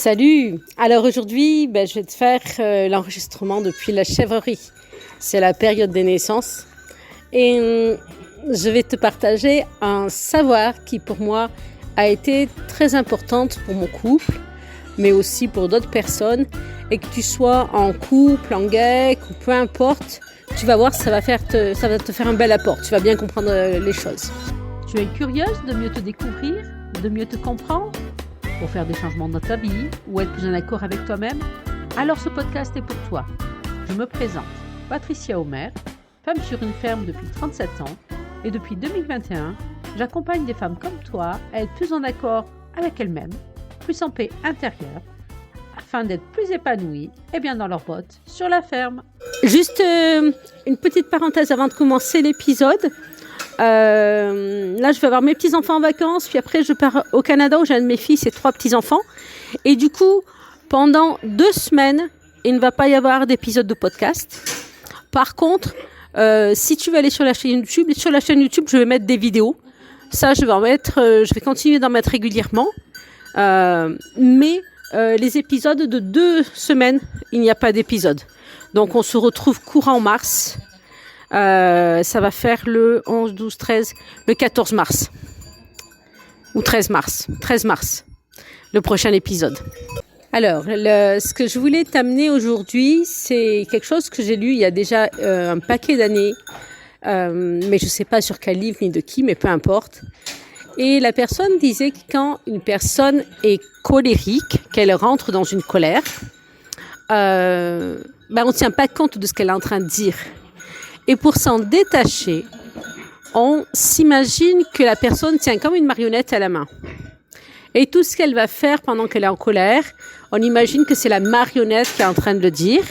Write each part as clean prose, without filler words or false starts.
Salut! Alors aujourd'hui, je vais te faire l'enregistrement depuis la chèvrerie. C'est la période des naissances. Et je vais te partager un savoir qui pour moi a été très importante pour mon couple, mais aussi pour d'autres personnes. Et que tu sois en couple, en GEC ou peu importe, tu vas voir, ça va te faire un bel apport. Tu vas bien comprendre les choses. Tu es curieuse de mieux te découvrir, de mieux te comprendre, pour faire des changements dans ta vie ou être plus en accord avec toi-même? Alors ce podcast est pour toi. Je me présente, Patricia Omer, femme sur une ferme depuis 37 ans et depuis 2021, j'accompagne des femmes comme toi à être plus en accord avec elles-mêmes, plus en paix intérieure, afin d'être plus épanouies et bien dans leurs bottes sur la ferme. Juste une petite parenthèse avant de commencer l'épisode. Là, je vais avoir mes petits-enfants en vacances, puis après, je pars au Canada où j'ai un de mes fils et 3 petits-enfants. Et du coup, pendant 2 semaines, il ne va pas y avoir d'épisode de podcast. Par contre, si tu veux aller sur la chaîne YouTube, je vais mettre des vidéos. Ça, je vais continuer d'en mettre régulièrement. Mais les épisodes de 2 semaines, il n'y a pas d'épisode. Donc, on se retrouve courant mars. Ça va faire le 11, 12, 13, le 14 mars. Ou 13 mars. 13 mars. Le prochain épisode. Alors, ce que je voulais t'amener aujourd'hui, c'est quelque chose que j'ai lu il y a déjà un paquet d'années. Mais je ne sais pas sur quel livre ni de qui, mais peu importe. Et la personne disait que quand une personne est colérique, qu'elle rentre dans une colère, on ne tient pas compte de ce qu'elle est en train de dire. Et pour s'en détacher, on s'imagine que la personne tient comme une marionnette à la main. Et tout ce qu'elle va faire pendant qu'elle est en colère, on imagine que c'est la marionnette qui est en train de le dire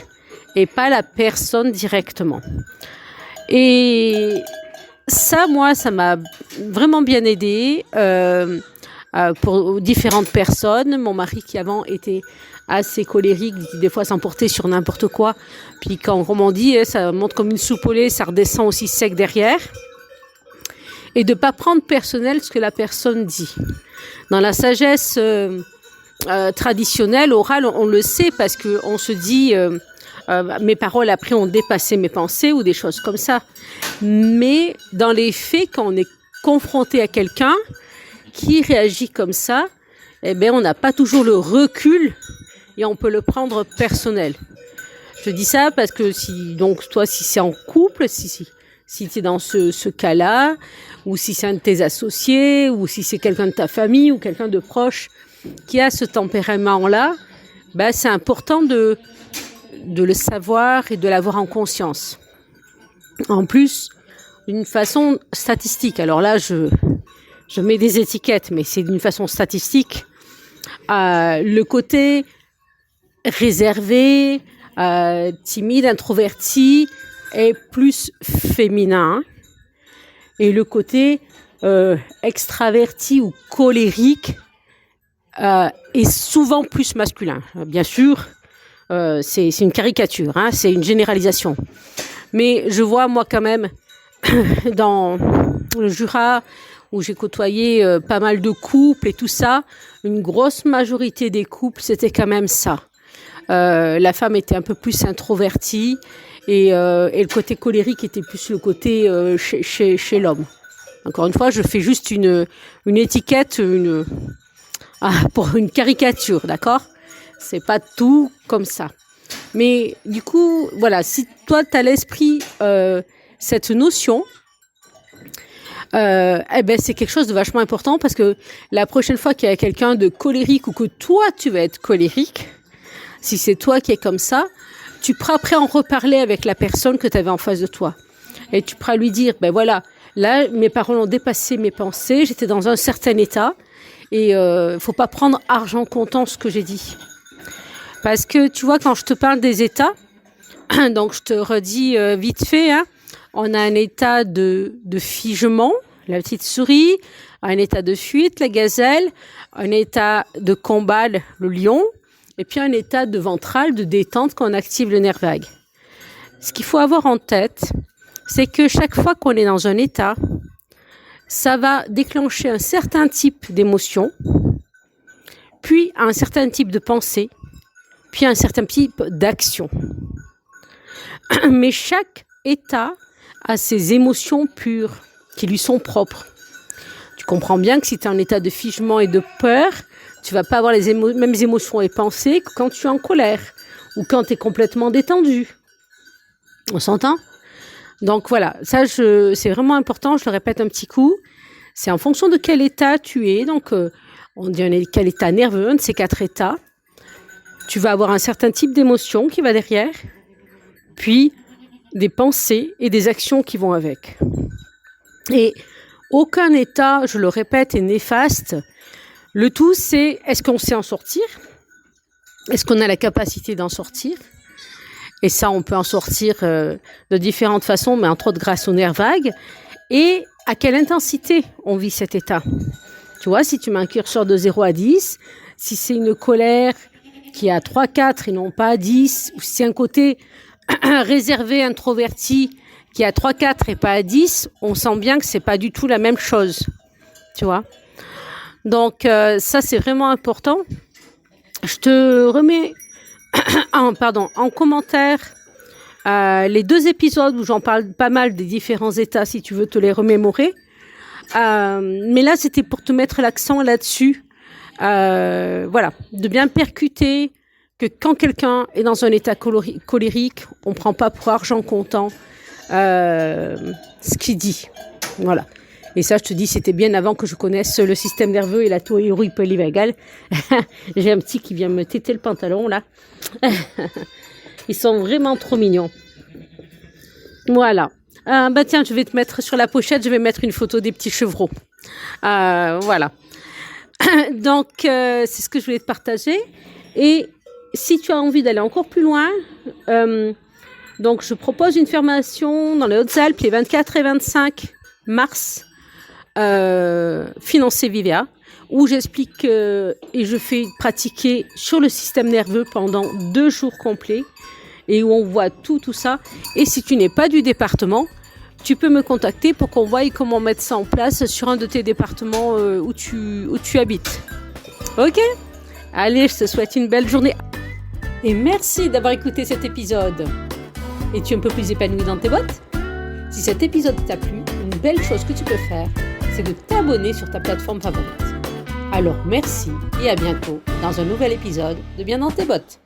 et pas la personne directement. Et ça, moi, ça m'a vraiment bien aidée pour différentes personnes. Mon mari qui avant était assez colérique, des fois s'emporter sur n'importe quoi. Puis quand on dit, ça monte comme une soupe au lait, ça redescend aussi sec derrière. Et de ne pas prendre personnel ce que la personne dit. Dans la sagesse traditionnelle, orale, on le sait parce qu'on se dit mes paroles après ont dépassé mes pensées ou des choses comme ça. Mais dans les faits, quand on est confronté à quelqu'un qui réagit comme ça, on n'a pas toujours le recul et on peut le prendre personnel. Je dis ça parce que si c'est en couple, si tu es dans ce cas-là, ou si c'est un de tes associés, ou si c'est quelqu'un de ta famille, ou quelqu'un de proche qui a ce tempérament-là, c'est important de le savoir et de l'avoir en conscience. En plus, d'une façon statistique. Alors là, je mets des étiquettes, mais c'est d'une façon statistique. Le côté réservé, timide, introverti est plus féminin. Et le côté extraverti ou colérique est souvent plus masculin. Bien sûr, c'est une caricature, c'est une généralisation. Mais je vois moi quand même dans le Jura où j'ai côtoyé pas mal de couples et tout ça, une grosse majorité des couples, c'était quand même ça. La femme était un peu plus introvertie et le côté colérique était plus le côté chez l'homme. Encore une fois, je fais juste une étiquette pour une caricature, d'accord? C'est pas tout comme ça. Mais du coup, voilà, si toi tu as à l'esprit cette notion, c'est quelque chose de vachement important parce que la prochaine fois qu'il y a quelqu'un de colérique ou que toi tu vas être colérique, si c'est toi qui es comme ça, tu pourras après en reparler avec la personne que tu avais en face de toi. Et tu pourras lui dire, voilà, là, mes paroles ont dépassé mes pensées, j'étais dans un certain état et faut pas prendre argent comptant ce que j'ai dit. Parce que tu vois, quand je te parle des états, donc je te redis vite fait, on a un état de figement, la petite souris, un état de fuite, la gazelle, un état de combat, le lion, et puis un état de ventral, de détente quand on active le nerf vague. Ce qu'il faut avoir en tête, c'est que chaque fois qu'on est dans un état, ça va déclencher un certain type d'émotion, puis à un certain type de pensée, puis à un certain type d'action. Mais chaque état a ses émotions pures qui lui sont propres. Tu comprends bien que si tu es en état de figement et de peur, tu vas pas avoir les mêmes émotions et pensées que quand tu es en colère ou quand tu es complètement détendu. On s'entend ? Donc voilà, ça c'est vraiment important, je le répète un petit coup. C'est en fonction de quel état tu es, donc on dit quel état nerveux, un de ces 4 états. Tu vas avoir un certain type d'émotion qui va derrière, puis des pensées et des actions qui vont avec. Et aucun état, je le répète, est néfaste. Le tout, c'est est-ce qu'on sait en sortir ? Est-ce qu'on a la capacité d'en sortir ? Et ça, on peut en sortir de différentes façons, mais entre autres grâce aux nerfs vagues. Et à quelle intensité on vit cet état ? Tu vois, si tu mets un curseur de 0 à 10, si c'est une colère qui est à 3, 4 et non pas à 10, ou si c'est un côté réservé, introverti, qui est à 3, 4 et pas à 10, on sent bien que c'est pas du tout la même chose. Tu vois ? Donc, ça, c'est vraiment important. Je te remets en commentaire les 2 épisodes où j'en parle pas mal des différents états, si tu veux te les remémorer. Mais là, c'était pour te mettre l'accent là-dessus. Voilà, de bien percuter que quand quelqu'un est dans un état colérique, on ne prend pas pour argent comptant ce qu'il dit. Voilà. Et ça, je te dis, c'était bien avant que je connaisse le système nerveux et la théorie polyvagale. J'ai un petit qui vient me téter le pantalon, là. Ils sont vraiment trop mignons. Voilà. Tiens, je vais te mettre sur la pochette, je vais mettre une photo des petits chevreaux. Voilà. Donc, c'est ce que je voulais te partager. Et si tu as envie d'aller encore plus loin, donc je propose une formation dans les Hautes-Alpes les 24 et 25 mars, financée Vivea, où j'explique et je fais pratiquer sur le système nerveux pendant 2 jours complets et où on voit tout ça. Et si tu n'es pas du département, tu peux me contacter pour qu'on voie comment mettre ça en place sur un de tes départements où tu habites. Ok ? Allez, je te souhaite une belle journée. Et merci d'avoir écouté cet épisode. Es-tu un peu plus épanoui dans tes bottes ? Si cet épisode t'a plu, une belle chose que tu peux faire, c'est de t'abonner sur ta plateforme favorite. Alors merci et à bientôt dans un nouvel épisode de Bien dans tes bottes.